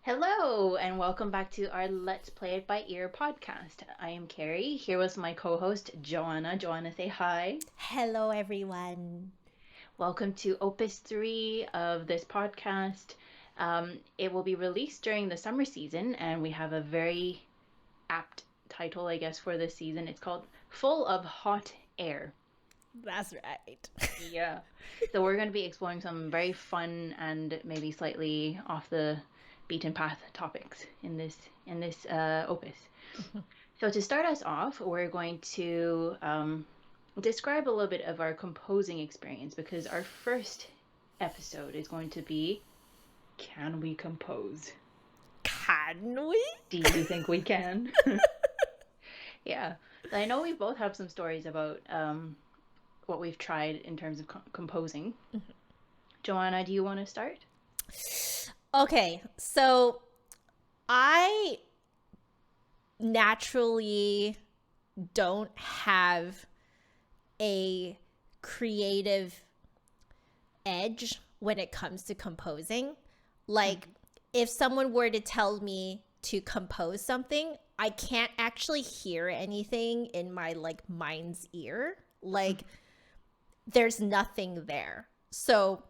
Hello, and welcome back to our Let's Play It by Ear podcast. I am Carrie, here with my co host, Joanna. Joanna, say hi. Hello, everyone. Welcome to Opus 3 of this podcast. It will be released during the summer season, and we have a very apt title, I guess, for this season. It's called Full of Hot Air. That's right. Yeah. So we're going to be exploring some very fun and maybe slightly off the beaten path topics in this opus. So to start us off, we're going to describe a little bit of our composing experience because our first episode is going to be, can we compose? Can we? Do you think we can? Yeah. So I know we both have some stories about what we've tried in terms of composing. Joanna, do you want to start? Okay, so I naturally don't have a creative edge when it comes to composing. Like, if someone were to tell me to compose something, I can't actually hear anything in my mind's ear. Like, there's nothing there. So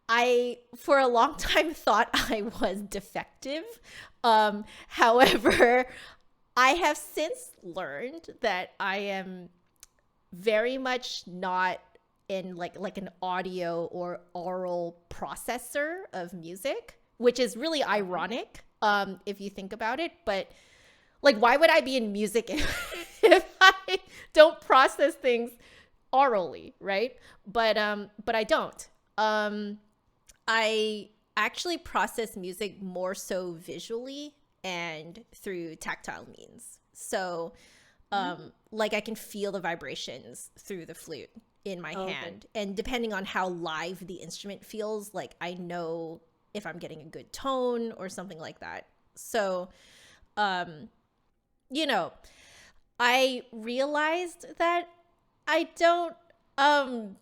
I, for a long time, thought I was defective. However, I have since learned that I am very much not in like an audio or oral processor of music, which is really Okay. ironic if you think about it. But like, why would I be in music if I don't process things orally, right? But I don't. I actually process music more so visually and through tactile means. So, like I can feel the vibrations through the flute in my Oh, okay. hand, and depending on how live the instrument feels, like I know if I'm getting a good tone or something like that. So, um, you know, I realized that I don't um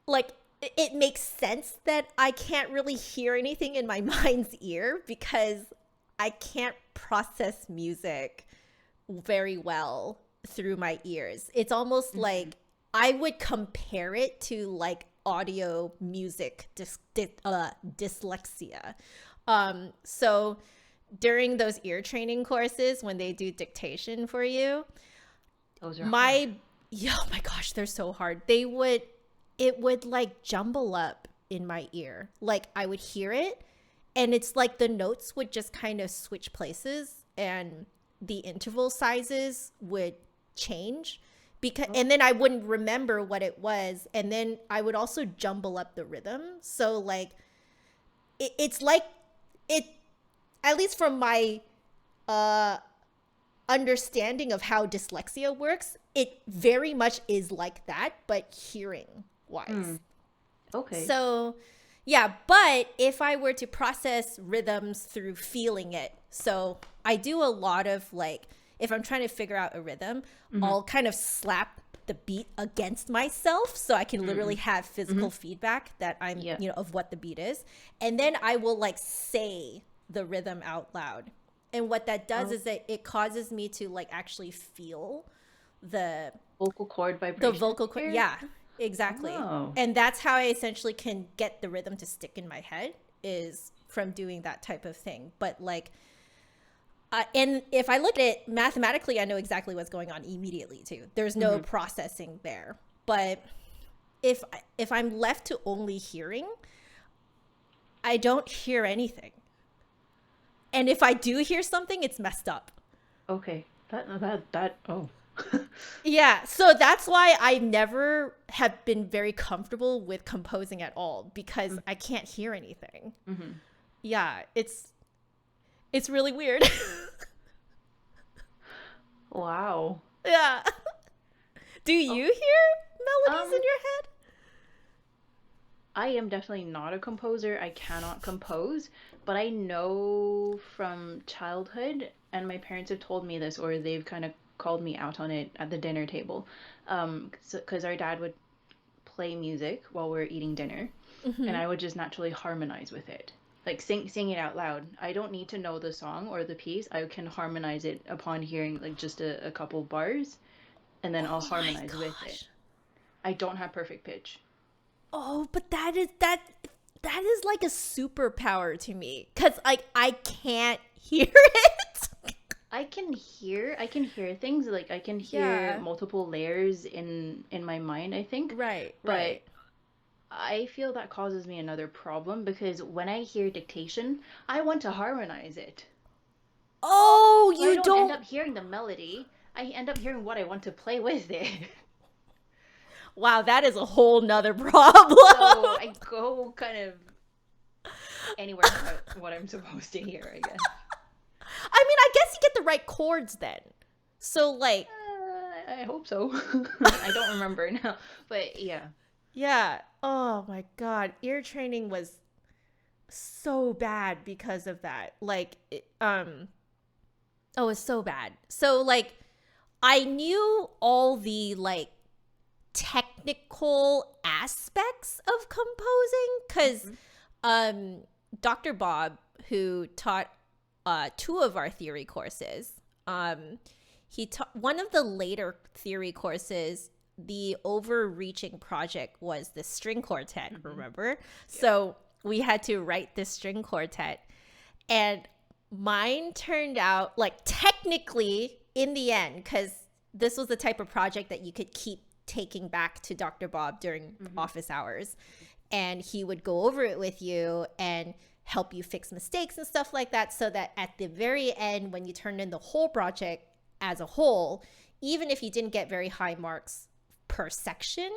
like it makes sense that I can't really hear anything in my mind's ear because I can't process music very well through my ears. It's almost Mm-hmm. like I would compare it to like audio music dyslexia. So during those ear training courses, when they do dictation for you, Those are hard. my yeah, oh my gosh, they're so hard. It would like jumble up in my ear. Like I would hear it and it's like the notes would just kind of switch places and the interval sizes would change because Oh, and then I wouldn't remember what it was, and then I would also jumble up the rhythm. So like it's like it, at least from my uh understanding of how dyslexia works, it very much is like that, but hearing mm, wise. okay. So, yeah, but if I were to process rhythms through feeling it, so I do a lot of like, if I'm trying to figure out a rhythm, Mm-hmm. I'll kind of slap the beat against myself so I can literally Mm-mm. have Mm-hmm. physical feedback that I'm, Yeah. of what the beat is. And then I will like say the rhythm out loud. And what that does Oh, is that it causes me to like actually feel the vocal cord the vibration vocal cord. here. Yeah, exactly. Oh. And that's how I essentially can get the rhythm to stick in my head, is from doing that type of thing. But like, and if I look at it mathematically, I know exactly what's going on immediately too. There's no Mm-hmm. processing there. But if I'm left to only hearing, I don't hear anything. And if I do hear something, it's messed up. Okay. That. Oh. Yeah, so that's why I never have been very comfortable with composing at all, because I can't hear anything. Mm-hmm. Yeah, it's really weird. Wow. Yeah. Do Oh. you hear melodies in Um. your head? I am definitely not a composer. I cannot compose, but I know from childhood, and my parents have told me this, or they've kind of called me out on it at the dinner table. Because our dad would play music while we're eating dinner, and Mm-hmm. I would just naturally harmonize with it. like sing it out loud. I don't need to know the song or the piece. I can harmonize it upon hearing like just a couple bars, and then I'll Oh my harmonize with it. gosh. I don't have perfect pitch. Oh, but that is like a superpower to me, cuz like I can't hear it. I can hear things, like I can hear Yeah. multiple layers in my mind, I think. Right, But right. I feel that causes me another problem because when I hear dictation, I want to harmonize it. Oh, So I you don't end don't. up hearing the melody. I end up hearing what I want to play with it. Wow, that is a whole nother problem. So I go kind of anywhere but what I'm supposed to hear, I guess. I mean, I guess you get the right chords then. So like, I hope so. I don't remember now, but yeah. yeah. Oh my god, ear training was so bad because of that. Like, oh, it's so bad. So like, I knew all the like technical aspects of composing because Mhm. um Dr. Bob, who taught two of our theory courses, he taught one of the later theory courses. The overreaching project was the string quartet, Mhm. remember? Yeah. So we had to write this string quartet, and mine turned out like technically in the end, because this was the type of project that you could keep taking back to Dr. Bob during Mhm. office hours, and he would go over it with you and help you fix mistakes and stuff like that, so that at the very end, when you turn in the whole project as a whole, even if you didn't get very high marks per section,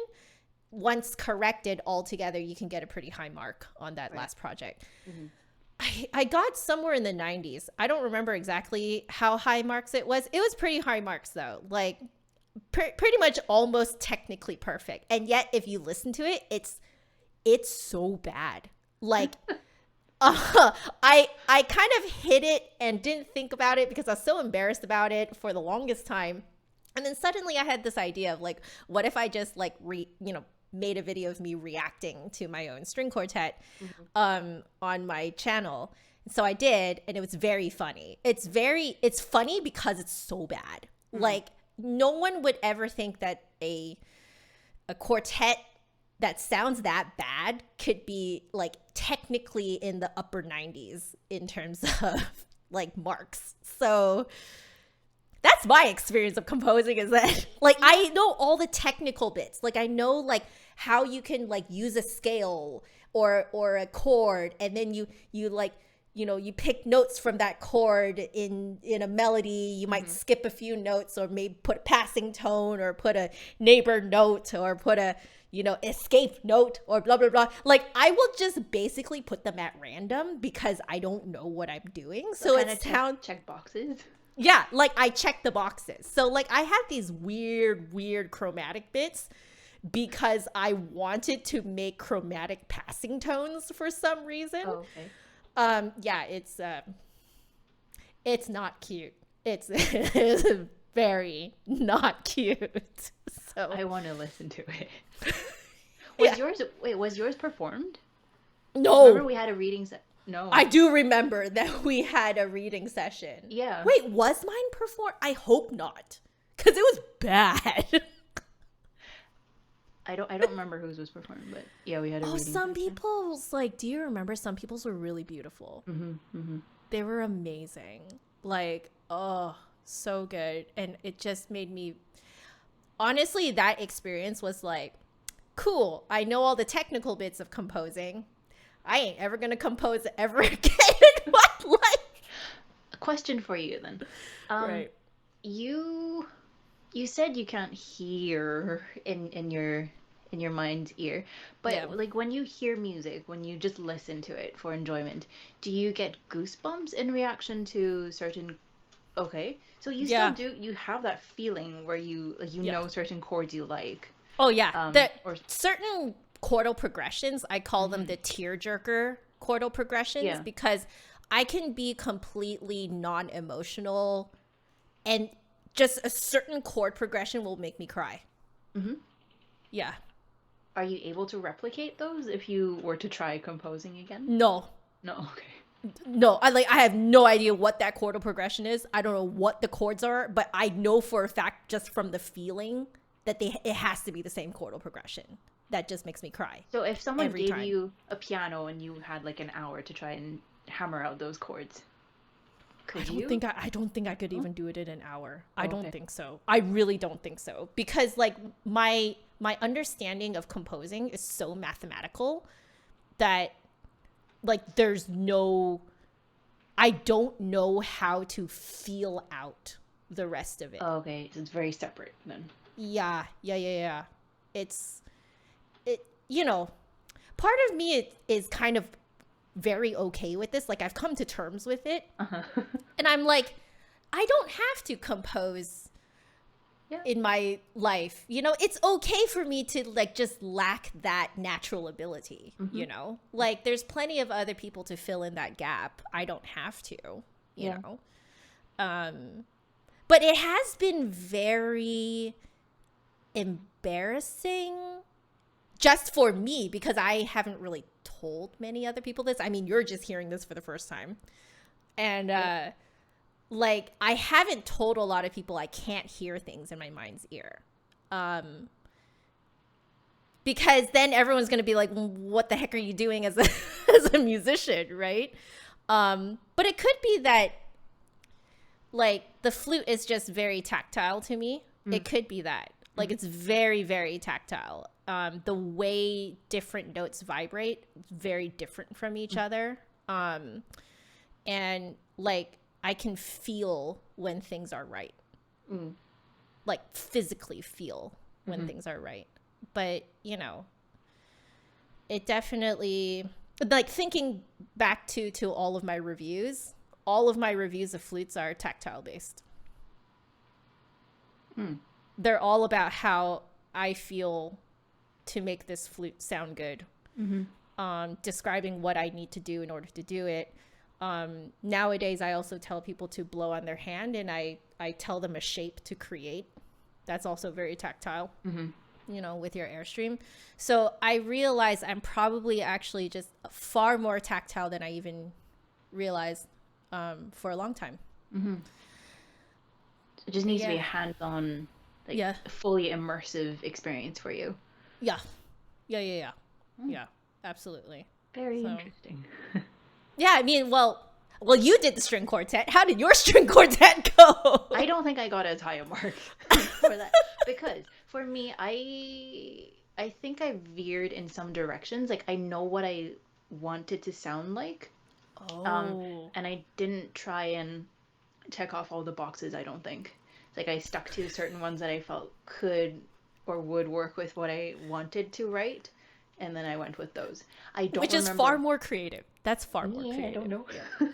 once corrected all together, you can get a pretty high mark on that Right. last project. Mhm. I got somewhere in the 90s. I don't remember exactly how high marks it was. It was pretty high marks though. Like pretty much almost technically perfect. And yet if you listen to it, it's so bad. Like I kind of hid it and didn't think about it because I was so embarrassed about it for the longest time. And then suddenly I had this idea of like, what if I just like made a video of me reacting to my own string quartet Mhm. on my channel. So I did, and it was very funny. It's funny because it's so bad. Mhm. Like no one would ever think that a quartet that sounds that bad could be like technically in the upper 90s in terms of like marks. So that's my experience of composing, is that like Yeah. I know all the technical bits. Like I know like how you can like use a scale or a chord, and then you like you pick notes from that chord in a melody. You might Mhm. skip a few notes, or maybe put a passing tone, or put a neighbor note, or put a escape note, or blah blah blah. Like I will just basically put them at random because I don't know what I'm doing. So So kind it of check sounds, check boxes. yeah, like I check the boxes. So like I had these weird chromatic bits because I wanted to make chromatic passing tones for some reason. Oh, okay. Yeah, it's not cute. It's very not cute. So I want to listen to it. yeah. Was yours performed? Remember No, we had a reading set? No. I do remember that we had a reading session. Yeah. Wait, was mine performed? I hope not. Cuz it was bad. I don't remember whose was performed, but yeah, we had a Oh, reading some session. people's like, do you remember some people's were really beautiful? Mhm. Mhm. They were amazing. Like, oh, so good. And it just made me, honestly, that experience was like, cool. I know all the technical bits of composing. I ain't ever gonna compose ever again in my life. A question for you then. Um, Right. you you said you can't hear in your mind's ear, Yeah. but like when you hear music, when you just listen to it for enjoyment, do you get goosebumps in reaction to certain? Okay, so you still Yeah. do, you have that feeling where you like Yeah. certain chords you like, Oh yeah. The or certain chordal progressions, I call them mhm. the tearjerker chordal progressions, Yeah. because I can be completely non-emotional, and just a certain chord progression will make me cry. Hmm. Yeah. Are you able to replicate those if you were to try composing again? No. No, okay. No, I have no idea what that chordal progression is. I don't know what the chords are, but I know for a fact just from the feeling that it has to be the same chordal progression. That just makes me cry So if someone every gave time. you a piano and you had like an hour to try and hammer out those chords, could you? I don't think I could No? even do it in an hour. I Oh, don't okay. think so. I really don't think so because like my understanding of composing is so mathematical that like there's no I don't know how to feel out the rest of it. Oh, okay. So it's very separate then. Yeah. It's it you know, part of me is kind of very okay with this. Like I've come to terms with it. Uh-huh. And I'm like, I don't have to compose Yeah. in my life. It's okay for me to like just lack that natural ability, Mm-hmm. Like there's plenty of other people to fill in that gap. I don't have to, you Yeah. know. Um but it has been very embarrassing just for me because I haven't really told many other people this. I mean, you're just hearing this for the first time. And Yeah. like I haven't told a lot of people I can't hear things in my mind's ear. Because then everyone's going to be like, what the heck are you doing as a as a musician, right? But it could be that like the flute is just very tactile to me. Mm. It could be that. Like it's very, very tactile. The way different notes vibrate is very different from each other. And like I can feel when things are right. Mm. Like physically feel when things are right. But, it definitely like thinking back to all of my reviews, all of my reviews of flutes are tactile based. Mm. They're all about how I feel to make this flute sound good. Describing what I need to do in order to do it. Nowadays, I also tell people to blow on their hand and I tell them a shape to create. That's also very tactile, with your Airstream. So I realize I'm probably actually just far more tactile than I even realized for a long time. It just But needs to be yeah, a hands-on, like yeah, fully immersive experience for you. yeah, yeah. Mm. Yeah, absolutely. Very So, interesting. yeah, I mean, well, you did the string quartet. How did your string quartet go? I don't think I got as high a mark for that because for me, I think I veered in some directions. Like I know what I wanted to sound like, um, Oh. and I didn't try and check off all the boxes, I don't think. Like I stuck to certain ones that I felt could or would work with what I wanted to write, and then I went with those. I don't Which is far remember. more creative. That's far more Yeah, I don't creative. know. Yeah.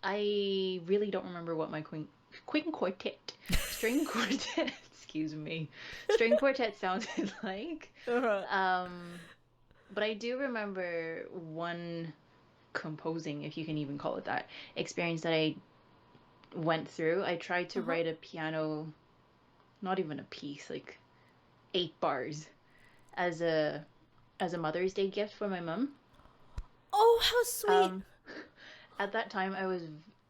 I really don't remember what my queen quartet, string quartet, excuse me, string quartet sounded like. Uh-huh. Um, but I do remember one composing, if you can even call it that, experience that I went through. I tried to Uh-huh. write a piano, not even a piece, like 8 bars as a Mother's Day gift for my mom. Oh, how sweet. Um, at that time, I was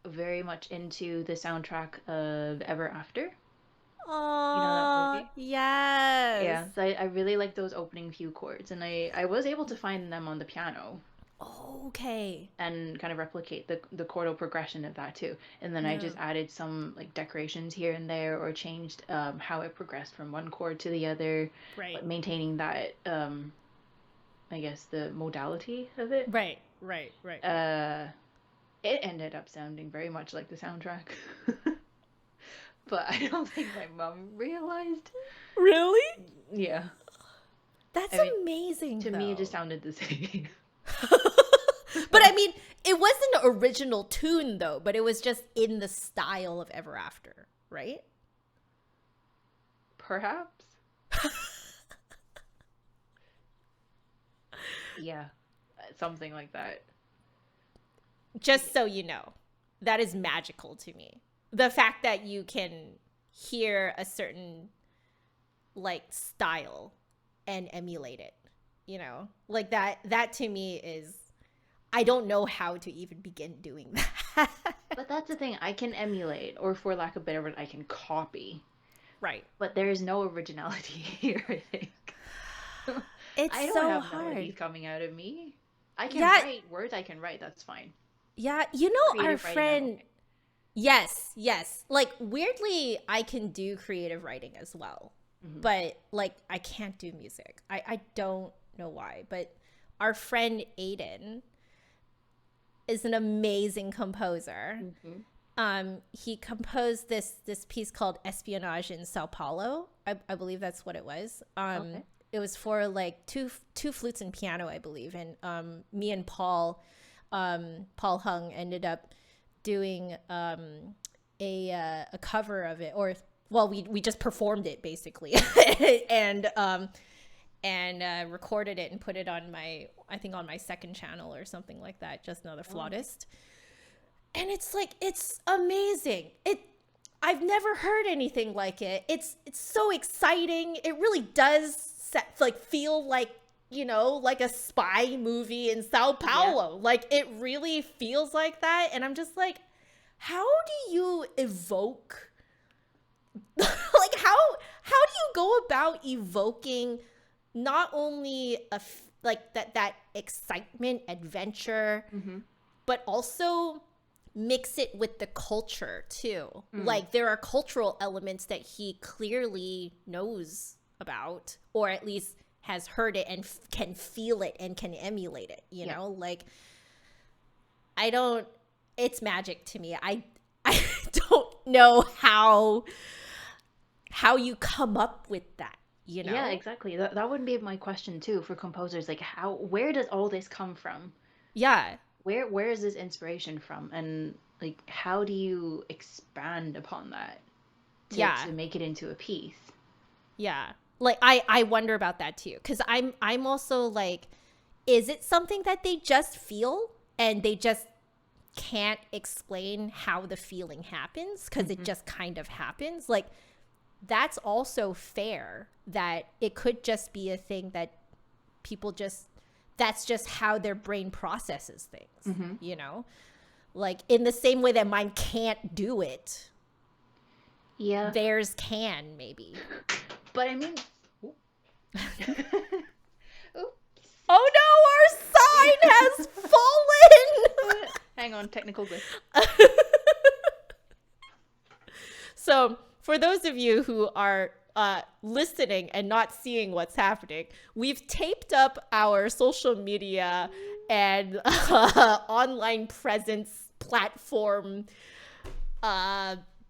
very much into the soundtrack of Ever After. You know that Aw, movie? yes. Yeah, so I really like those opening few chords, and I was able to find them on the piano Okay. and kind of replicate the chordal progression of that too. And then I Yeah. just added some like decorations here and there, or changed how it progressed from one chord to the other, Right. but maintaining that I guess the modality of it. Right. Uh, it ended up sounding very much like the soundtrack. But I don't think my mom realized. Really? Yeah. That's I mean, amazing, to me, it just though. sounded the same. But I mean, it wasn't an original tune, though, but it was just in the style of Ever After, right? Perhaps. Yeah. Something like that. Just so you know, that is magical to me. The fact that you can hear a certain like style and emulate it, like that to me is I don't know how to even begin doing that. But that's the thing, I can emulate, or for lack of a better word, I can copy. Right. But there is no originality here, I think. It's I don't so have hard. melodies coming out of me. I can Yeah, write words, I can write, that's fine. yeah. You know, our Creative writing, I'm friend, okay. yes, yes. Like, weirdly, I can do creative writing as well. Hmm. But, like, I can't do music. I don't know why. But our friend Aiden is an amazing composer. Hmm. He composed this piece called Espionage in Sao Paulo. I believe that's what it was. Okay. It was for like two flutes and piano, I believe. And me and Paul Hung ended up doing a cover of it, or well, we just performed it basically, and recorded it and put it on my, I think on my second channel or something like that. Just Another Oh. Flautist. And it's like, it's amazing. I've never heard anything like it. It's so exciting. It really does like feel like, like a spy movie in Sao Yeah. Paulo. Like, it really feels like that. And I'm just like, how do you evoke like how do you go about evoking not only like that excitement, adventure, Hmm. but also mix it with the culture too. Mm. Like, there are cultural elements that he clearly knows about, or at least has heard it and can feel it and can emulate it, Yeah. like, I don't it's magic to me. I don't know how you come up with that, Yeah, exactly. That would be my question too for composers. Like, where does all this come from? Yeah. Where is this inspiration from? And like, how do you expand upon that Yeah. to make it into a piece? Yeah. Like, I wonder about that too, cuz I'm also like, is it something that they just feel and they just can't explain how the feeling happens cuz it Hmm. just kind of happens? Like, that's also fair, that it could just be a thing that people just, that's just how their brain processes things, Hmm. like, in the same way that mine can't do it, Yeah. theirs can, maybe. But I mean, oops. Oh no, our sign has Hang on, technical glitch. fallen. So, for those of you who are listening and not seeing what's happening, we've taped up our social media and online presence platform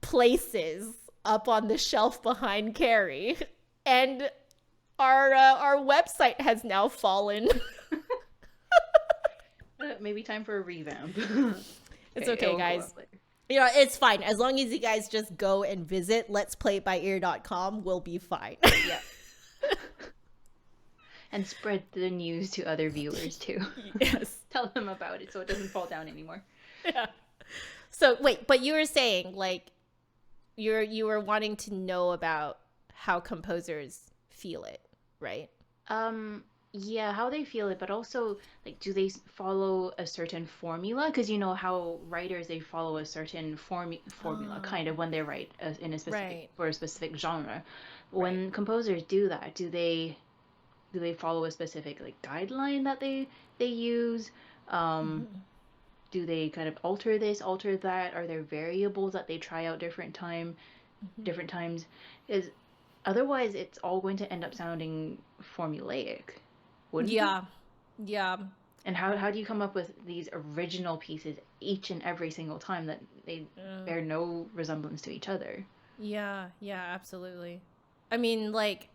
places up on the shelf behind Carrie, and our website has now fallen. Maybe time for a revamp. It's Okay, okay, it'll go guys. up later. It's fine. As long as you guys just go and visit letsplayitbyear.com, we'll be fine. Yeah. And spread the news to other viewers too. Yes. Tell them about it so it doesn't fall down anymore. Yeah. So wait, but you were saying, like, you were wanting to know about how composers feel it, right? Yeah, how they feel it, but also like, do they follow a certain formula? Because you know how writers, they follow a certain formula kind Oh, of when they write in a specific right, for a specific genre. right. When composers do that, do they follow a specific like guideline that they use? Um, Mm-hmm. do they kind of alter this, alter that? Are there variables that they try out Mm-hmm. different times? Is otherwise it's all going to end up sounding formulaic, wouldn't it? Yeah, yeah, And how do you come up with these original pieces each and every single time that they uh, bear no resemblance to each other? yeah, yeah, absolutely. I mean, like,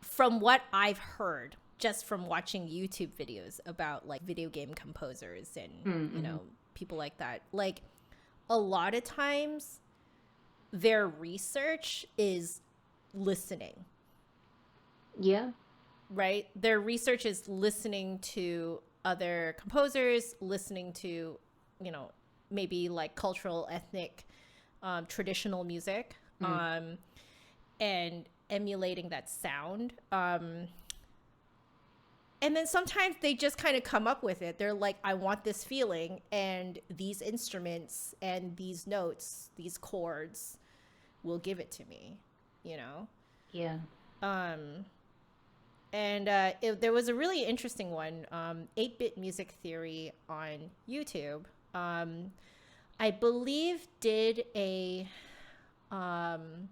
from what I've heard, just from watching YouTube videos about like video game composers and, Mm-hmm. people like that, like, a lot of times their research is listening, Yeah. right? Their research is listening to other composers, listening to, you know, maybe like cultural, ethnic, traditional music, Mm. and emulating that sound. And then sometimes they just kind of come up with it. They're like, I want this feeling, and these instruments and these notes, these chords will give it to me, you know? Yeah. Um, and there was a really interesting one, 8-Bit Music Theory on YouTube. I believe um,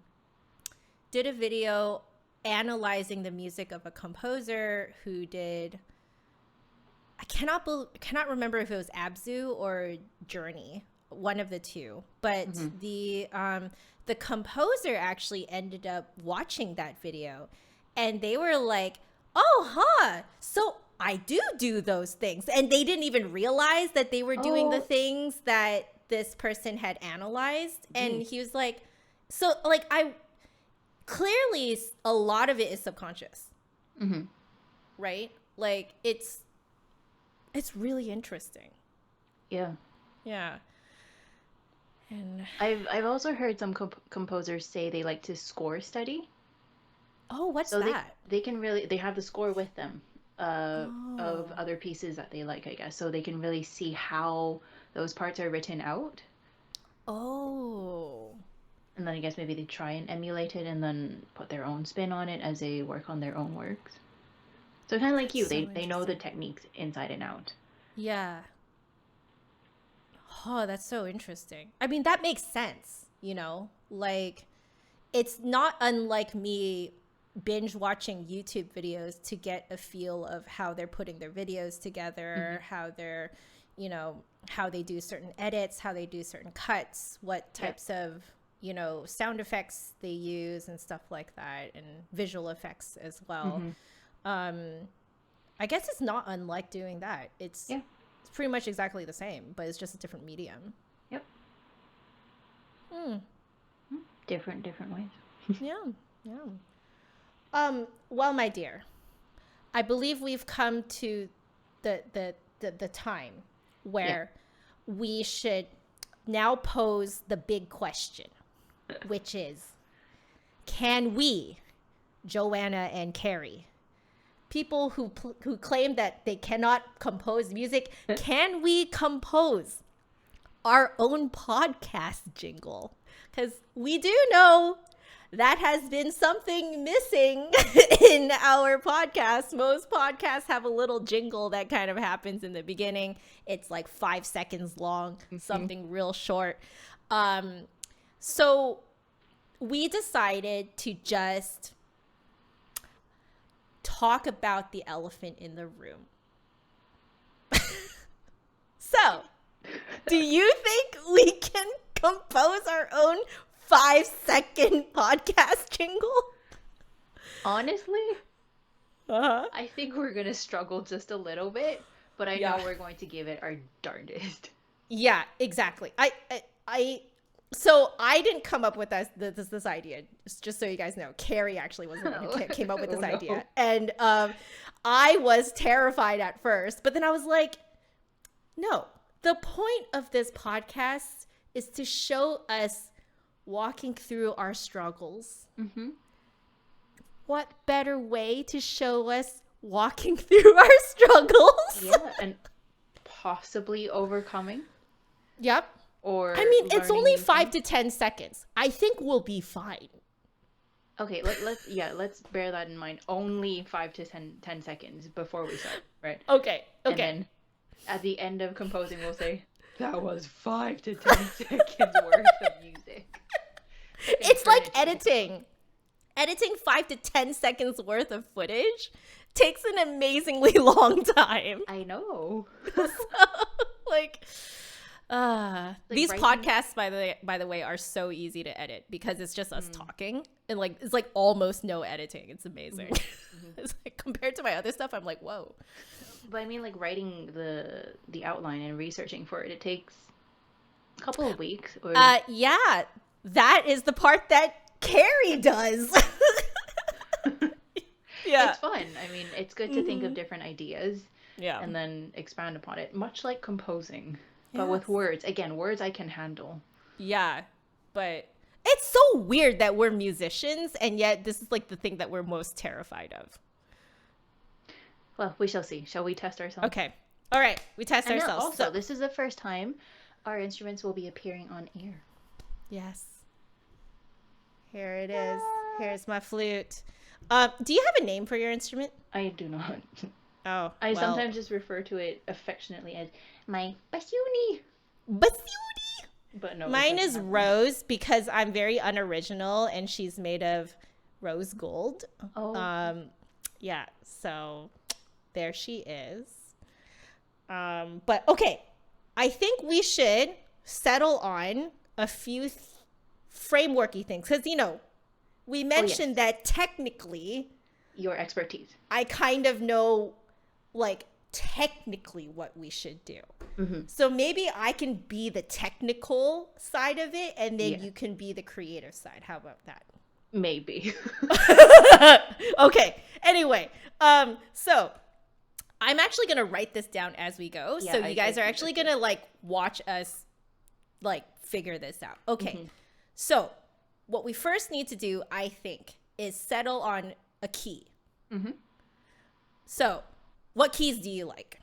did a video analyzing the music of a composer who did, I cannot remember if it was Abzu or Journey, one of the two, but the composer actually ended up watching that video, and they were like, oh, huh, so I do those things, and they didn't even realize that they were doing the things that this person had analyzed. And he was like, so like, I clearly a lot of it is subconscious, right? Like it's really interesting. Yeah. And I've also heard some composers say they like to score study. oh, what's So that? they can really, they have the score with them of other pieces that they like, I guess. So they can really see how those parts are written out. Oh, And then I guess maybe they try and emulate it and then put their own spin on it as they work on their own works. So kind of like you, so they know the interesting. techniques inside and out. Yeah. Oh, that's so interesting. I mean, that makes sense, you know? Like, it's not unlike me binge watching YouTube videos to get a feel of how they're putting their videos together, how they're, you know, how they do certain edits, how they do certain cuts, what types of, you know, sound effects they use and stuff like that, and visual effects as well. I guess it's not unlike doing that. It's pretty much exactly the same, but it's just a different medium. Yep. Different ways. Yeah. Well, my dear, I believe we've come to the time where we should now pose the big question, which is, can we, Joanna and Carrie, people who claim that they cannot compose music, can we compose our own podcast jingle? Because we do know that has been something missing in our podcast. Most podcasts have a little jingle that kind of happens in the beginning. It's like 5 seconds long, something real short. So we decided to just talk about the elephant in the room. So, do you think we can compose our own 5-second podcast jingle? Honestly, I think we're gonna struggle just a little bit, but I know we're going to give it our darndest. Yeah, exactly. So I didn't come up with this idea. Just so you guys know, Carrie actually was the one who came up with this idea, and I was terrified at first, but then I was like, no. The point of this podcast is to show us walking through our struggles. What better way to show us walking through our struggles? Yeah, and possibly overcoming. Yep. Or I mean, it's only 5 to 10 seconds. I think we'll be fine. Okay, let's bear that in mind. Only 5 to 10 seconds before we start, right? Okay. And then at the end of composing, we'll say, that was 5 to 10 seconds worth of music. It's like editing. Editing 5 to 10 seconds worth of footage takes an amazingly long time. I know. Like, these podcasts, by the way, are so easy to edit because it's just us talking, and like it's like almost no editing. It's amazing. It's like, compared to my other stuff, I'm like, whoa. But I mean, like writing the outline and researching for it, it takes a couple of weeks. Or... yeah, that is the part that Carrie does. Yeah, it's fun. I mean, it's good to think of different ideas, and then expand upon it, much like composing, but with words. Again, words I can handle. Yeah, but it's so weird that we're musicians, and yet this is like the thing that we're most terrified of. Well, we shall see. Shall we test ourselves? Okay. All right. We test And then ourselves. also, this is the first time our instruments will be appearing on air. Yes. Here it is. Here's my flute. Do you have a name for your instrument? I do not. Oh, I sometimes just refer to it affectionately as my bassoony. bassoony. But no. Mine is Rose because I'm very unoriginal and she's made of rose gold. Oh. Yeah, so there she is. But okay, I think we should settle on a few frameworky things because, we mentioned that technically your expertise. I kind of know, like, technically what we should do. Mm-hmm. So maybe I can be the technical side of it and then you can be the creative side. How about that? Maybe. Okay. Anyway, so I'm actually going to write this down as we go. Yeah, so you guys are actually going to like watch us like figure this out. Okay. Mm-hmm. So what we first need to do, I think, is settle on a key. Mm-hmm. So what keys do you like?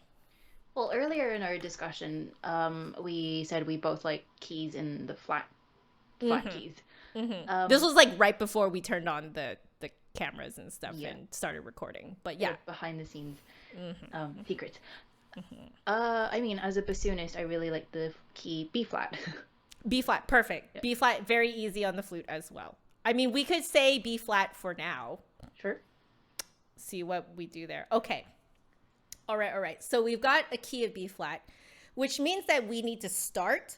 Well, earlier in our discussion, we said we both like keys in the flat keys. Mm-hmm. This was like right before we turned on the cameras and stuff and started recording. But yeah, behind the scenes secrets. Mm-hmm. I mean, as a bassoonist, I really like the key B flat. B flat, perfect. Yeah. B flat, very easy on the flute as well. I mean, we could say B flat for now. Sure. See what we do there. Okay. All right. So we've got a key of B flat, which means that we need to start.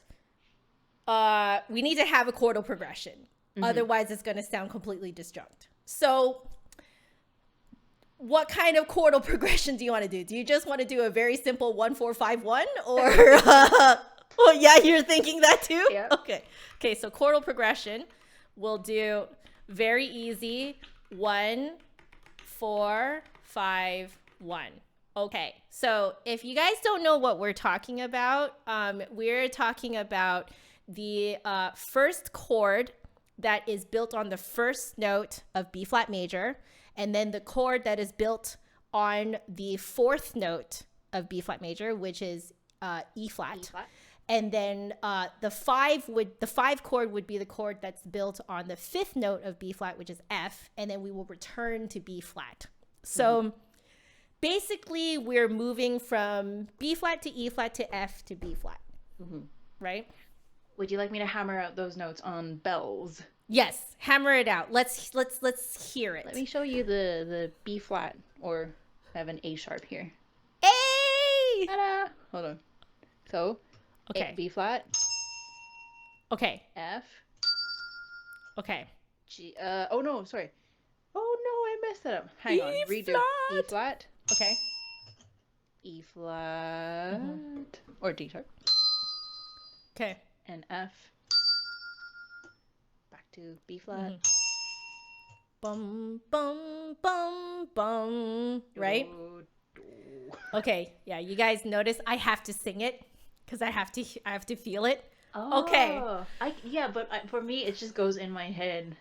We need to have a chordal progression. Mm-hmm. Otherwise, it's going to sound completely disjunct. So what kind of chordal progression do you want to do? Do you just want to do a very simple 1-4-5-1 or oh yeah, you're thinking that too? Yeah. Okay, so chordal progression, we'll do very easy 1-4-5-1. Okay, so if you guys don't know what we're talking about, we're talking about the first chord that is built on the first note of B flat major, and then the chord that is built on the fourth note of B flat major, which is E flat. And then the five chord would be the chord that's built on the fifth note of B flat, which is F, and then we will return to B flat. So basically, we're moving from B flat to E flat to F to B flat, right? Would you like me to hammer out those notes on bells? Yes, hammer it out. Let's hear it. Let me show you the B flat, or I have an A sharp here. A! Ta-da! Hold on. So, okay. B flat. Okay. F. Okay. G. Oh no, sorry. Oh no, I messed that up. Hang on. Redo. Flat. E flat. Okay. E flat. Or D sharp. Okay. And F. Back to B flat. Bum bum bum bum. Right? Okay. Yeah, you guys notice I have to sing it because I have to feel it. Oh. Okay. But for me it just goes in my head.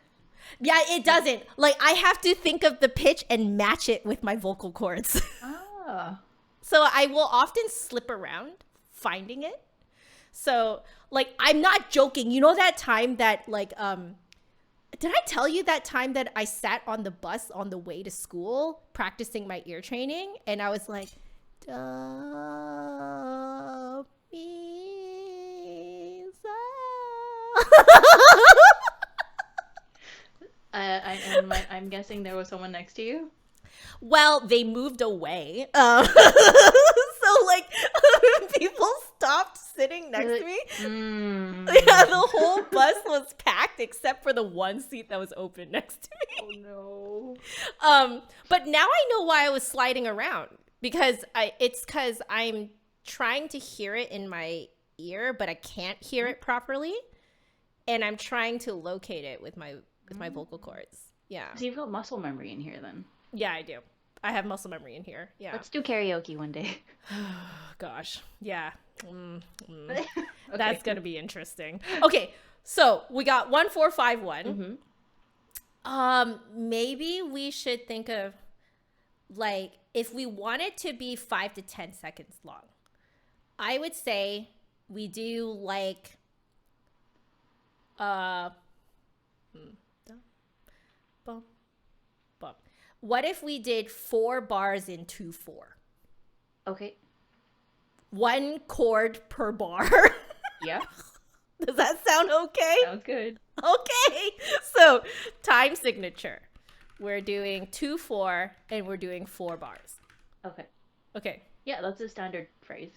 Yeah, it doesn't. Like, I have to think of the pitch and match it with my vocal cords. So I will often slip around finding it. So, like, I'm not joking. You know that time that, like, did I tell you that time that I sat on the bus on the way to school practicing my ear training? And I was like, do, mi, sa. I'm guessing there was someone next to you. Well, they moved away. So, like, people stopped sitting next to me. Yeah, the whole bus was packed except for the one seat that was open next to me. Oh, no. But now I know why I was sliding around. Because it's because I'm trying to hear it in my ear, but I can't hear it properly. And I'm trying to locate it with my vocal cords. Yeah. So you've got muscle memory in here then. Yeah, I do. I have muscle memory in here. Yeah. Let's do karaoke one day. Gosh. Yeah. Okay. That's going to be interesting. Okay. So we got 1-4-5-1. Maybe we should think of like if we want it to be 5 to 10 seconds long, I would say we do like bum, bum, bum. What if we did 4 bars in 2/4? Okay. 1 chord per bar. Yeah. Does that sound okay? Sounds good. Okay. So, time signature. We're doing 2/4 and we're doing 4 bars. Okay. Okay. Yeah, that's a standard phrase.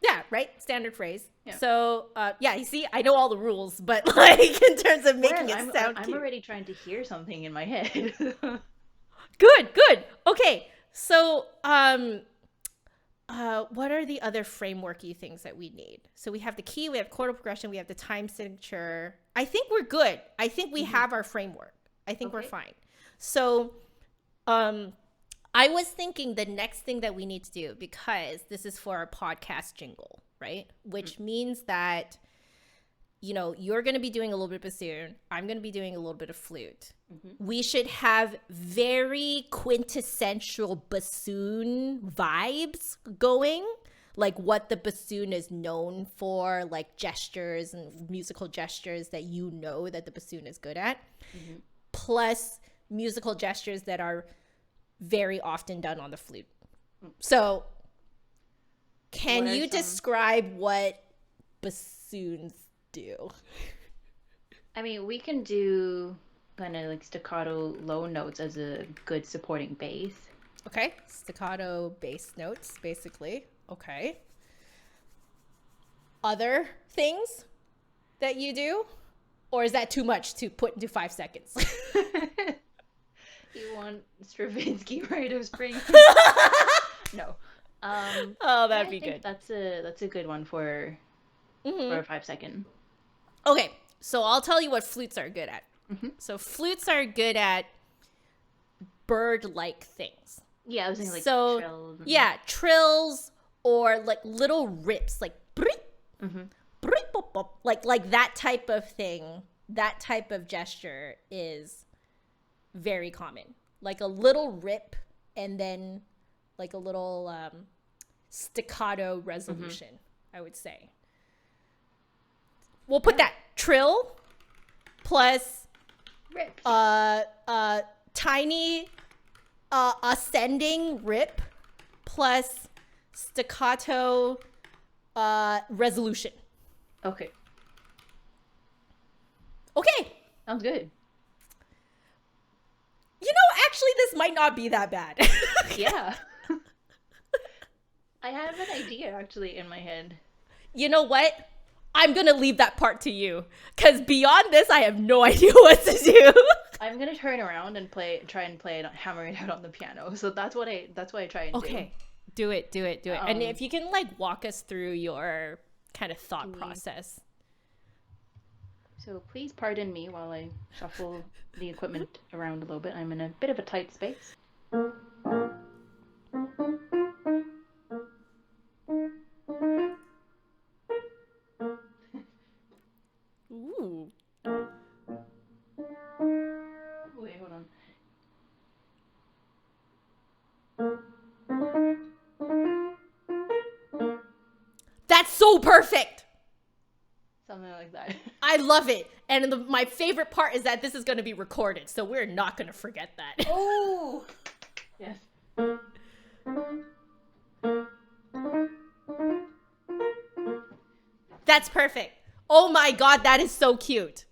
Yeah, right? Standard phrase. Yeah. So, yeah, you see, I know all the rules, but like in terms of making it sound I'm cute. already trying to hear something in my head. Good. Okay. So, what are the other frameworky things that we need? So we have the key, we have chordal progression, we have the time signature. I think we're good. I think we have our framework. I think we're fine. So, I was thinking the next thing that we need to do, because this is for our podcast jingle, right? Which means that, you know, you're going to be doing a little bit of bassoon. I'm going to be doing a little bit of flute. We should have very quintessential bassoon vibes going, like what the bassoon is known for, like gestures and musical gestures that you know that the bassoon is good at, plus musical gestures that are very often done on the flute. So can you describe what bassoons do? I mean, we can do kind of like staccato low notes as a good supporting bass. Okay. Staccato bass notes, basically. Okay. Other things that you do? Or is that too much to put into 5 seconds? You want Stravinsky Rite of Spring? No. Oh, that'd be good. That's a good one for a 5 second. Okay, so I'll tell you what flutes are good at. So flutes are good at bird-like things. Yeah, I was thinking like so, trills. Yeah, trills or like little rips, like like that type of thing. That type of gesture is very common. Like a little rip and then like a little staccato resolution, I would say. We'll put that trill plus rips. Tiny ascending rip plus staccato resolution. Okay. Okay. Sounds good. You know, actually, this might not be that bad. Yeah. I have an idea actually in my head. You know what? I'm going to leave that part to you. Because beyond this, I have no idea what to do. I'm going to turn around and try and play it, hammer it out on the piano. So that's what I try and do. Okay. Do it. And if you can like walk us through your kind of thought process. So please pardon me while I shuffle the equipment around a little bit. I'm in a bit of a tight space. Ooh. Wait, hold on. That's so perfect. Something like that. I love it. And my favorite part is that this is going to be recorded, so we're not going to forget that. Oh! Yes. That's perfect. Oh my God, that is so cute.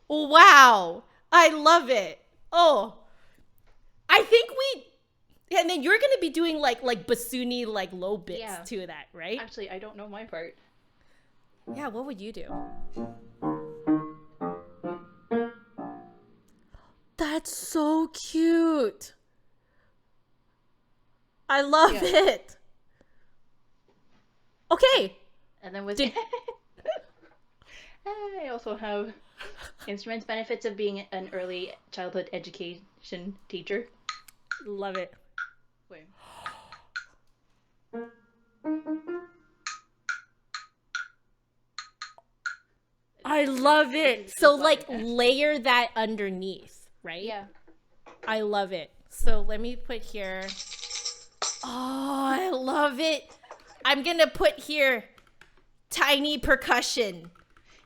Wow. I love it. Oh. I think and then you're going to be doing like bassoony, like low bits to that, right? Actually, I don't know my part. Yeah, what would you do? That's so cute. I love it. Okay. And then with I also have instruments benefits of being an early childhood education teacher. Love it. Wait. I love it. So like layer that underneath, right? Yeah. I love it. So let me put here. Oh, I love it. I'm going to put here tiny percussion.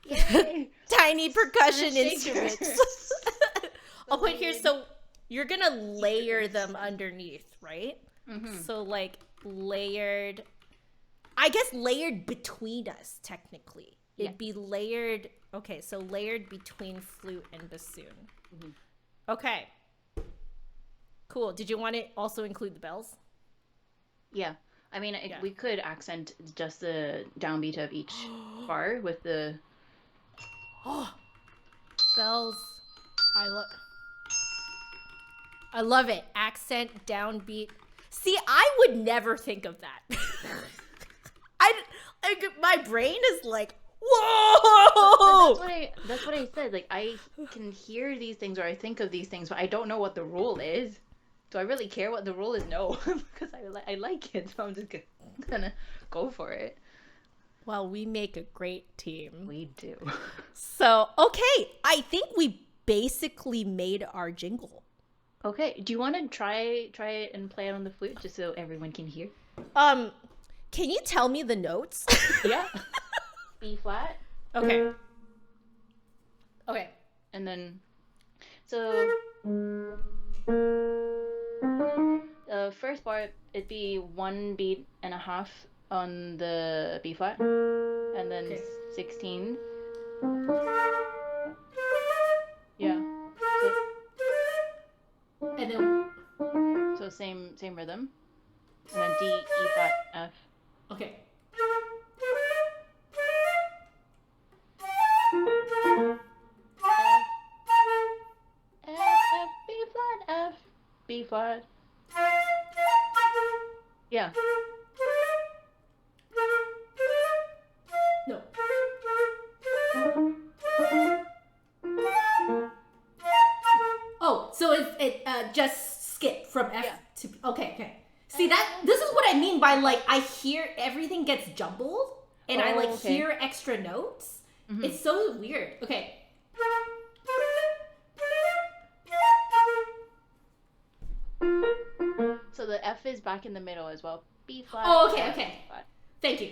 Yay! Tiny percussion And a instruments. shaker. I'll put here, Delayed. so you're going to layer them underneath, right? Mm-hmm. So like layered, I guess layered between us, technically. Yeah. It'd be layered, okay, so layered between flute and bassoon. Mm-hmm. Okay. Cool. Did you want to also include the bells? Yeah. I mean, Yeah. we could accent just the downbeat of each bar with the. Oh, bells. I love it. Accent, downbeat. See, I would never think of that. My brain is like, whoa. That's what I said. Like I can hear these things or I think of these things, but I don't know what the rule is. Do I really care what the rule is? No, because I like it, so I'm just gonna go for it. Well, we make a great team. We do. So, okay, I think we basically made our jingle. Okay. Do you want to try it and play it on the flute just so everyone can hear? Can you tell me the notes? Yeah. B flat. Okay. Okay. And then, so the first bar it'd be 1.5 beats on the B flat, and then Okay. 16. Yeah. And then, So same rhythm, and then D, E flat, F. okay. F, B flat, F, B flat. Yeah. No. Oh, so it just skip from F Yeah. to okay. See this is what I mean by like I hear everything gets jumbled and I like okay. hear extra notes. Mhm. It's so weird. Okay. So the F is back in the middle as well. B flat. Oh, okay, F, okay. flat. Thank you.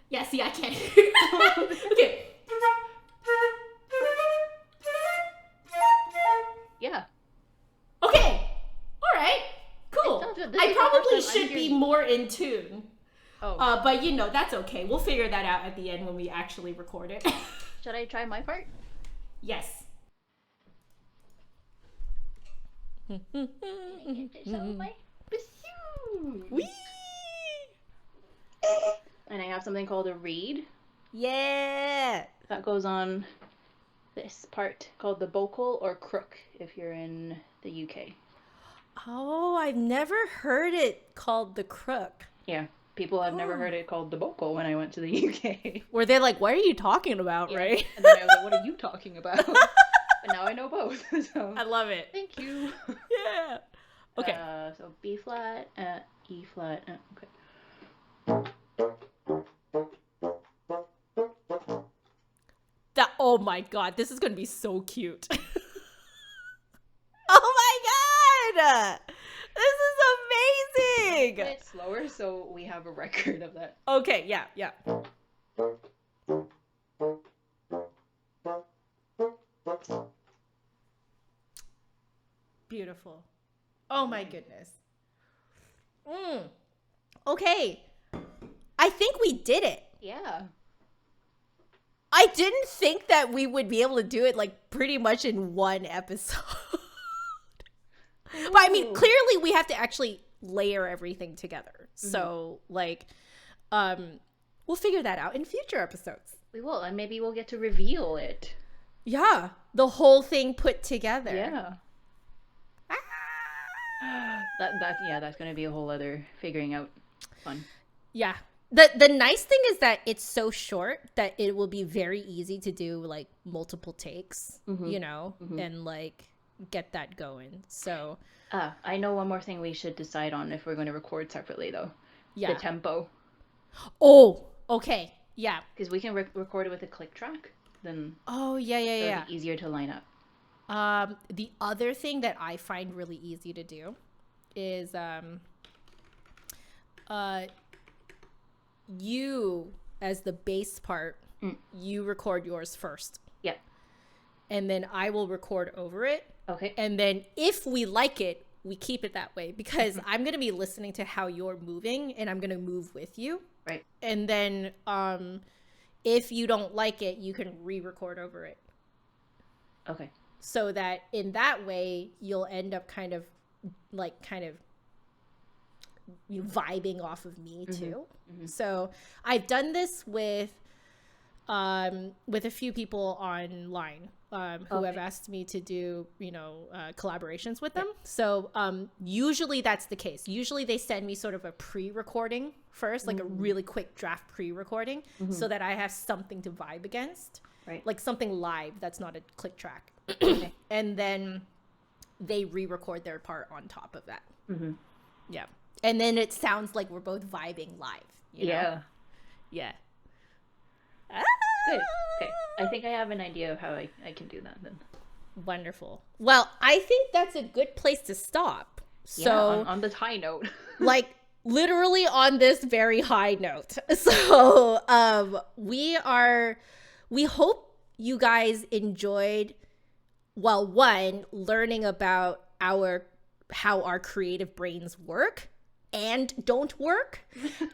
Yeah, see, I can't hear. Okay. Yeah. Okay. All right. Cool. It sounds good. This I is the first probably time I'm should be hearing- more in tune. Oh. But you know, that's okay. We'll figure that out at the end when we actually record it. Should I try my part? Yes. Show my bassoon. Whee! And I have something called a reed Yeah. that goes on this part called the bocal or crook if you're in the UK. Oh, I've never heard it called the crook. Yeah. People have never heard it called the bocal when I went to the UK. Were they like, what are you talking about, Yeah. right? And then I was like, what are you talking about? But now I know both. So I love it. thank you. Yeah. Okay. So B flat, E flat. Okay. Oh my god, this is gonna be so cute. Oh my god! This is amazing! Play it slower so we have a record of that. Okay, yeah. Beautiful. Oh my goodness. Okay. I think we did it. Yeah. I didn't think that we would be able to do it like pretty much in one episode. But I mean, Ooh. clearly we have to actually layer everything together. So like we'll figure that out in future episodes. We will, and maybe we'll get to reveal it. Yeah, the whole thing put together. Yeah. That's gonna be a whole other figuring out fun. Yeah. The nice thing is that it's so short that it will be very easy to do like multiple takes, you know, and like get that going. So I know one more thing we should decide on if we're going to record separately though. yeah. The tempo, Oh, okay. Yeah. because we can record it with a click track. Then Oh, yeah. it'll be easier to line up. The other thing that I find really easy to do is You, as the bass part, Mm. you record yours first. Yep. And then I will record over it. Okay. And then if we like it, we keep it that way, because I'm going to be listening to how you're moving and I'm going to move with you. Right. And then if you don't like it, you can re-record over it. Okay. So that in that way, you'll end up kind of vibing off of me too. So I've done this with a few people online who have asked me to do, collaborations with them. So usually that's the case. Usually they send me sort of a pre-recording first, like a really quick draft pre-recording, so that I have something to vibe against, right? Like something live that's not a click track. Okay. And then they re-record their part on top of that. Yeah. And then it sounds like we're both vibing live. You know? Yeah. Good. Okay. I think I have an idea of how I can do that then. Wonderful. Well, I think that's a good place to stop. So on this high note. like literally on this very high note. So we hope you guys enjoyed, well, one, learning about how our creative brains work and don't work,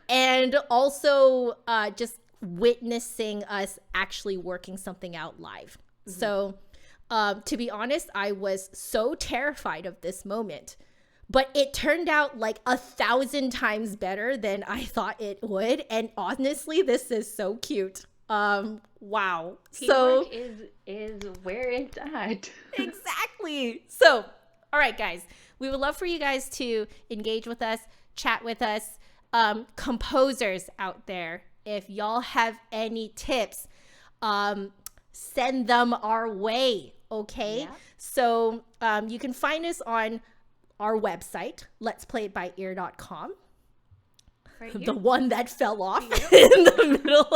and also just witnessing us actually working something out live. So to be honest, I was so terrified of this moment, but it turned out like 1,000 times better than I thought it would. And honestly, this is so cute. Wow. Teamwork is where it's at. Exactly. So, all right, guys, we would love for you guys to engage with us, chat with us. Composers out there, if y'all have any tips, send them our way. Okay. Yeah. So you can find us on our website, letsplayitbyear.com. Right, the one that fell off in the middle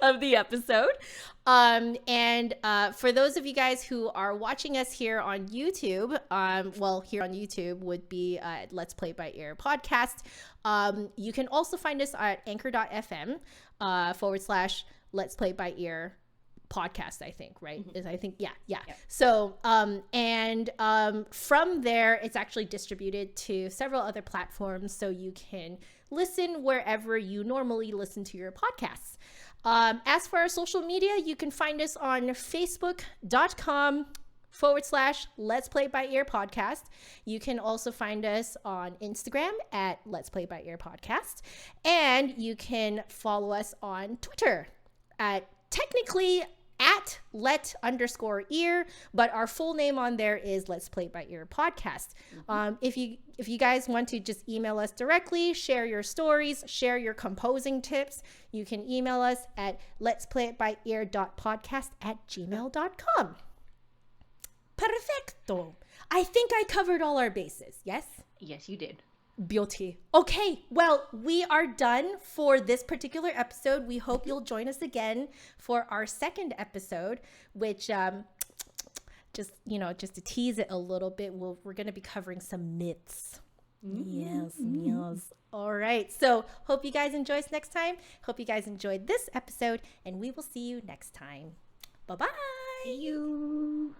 of the episode. And for those of you guys who are watching us here on YouTube, here on YouTube would be Let's Play by Ear podcast. You can also find us at anchor.fm / Let's Play by Ear podcast, I think, right? Yeah. So from there, it's actually distributed to several other platforms, so you can listen wherever you normally listen to your podcasts. As for our social media, you can find us on facebook.com / Let's Play by Ear podcast. You can also find us on Instagram at Let's Play by Ear podcast, and you can follow us on Twitter at let_ear, but our full name on there is Let's Play by Ear podcast. If you guys want to just email us directly, share your stories, share your composing tips, you can email us at letsplayitbyear.podcast@gmail.com. Perfecto. I think I covered all our bases. Yes? Yes, you did. Beauty. Okay, well, we are done for this particular episode. We hope you'll join us again for our second episode, which just to tease it a little bit, we're going to be covering some myths. Yes. All right. So hope you guys enjoy us next time. Hope you guys enjoyed this episode, and we will see you next time. Bye-bye. See you.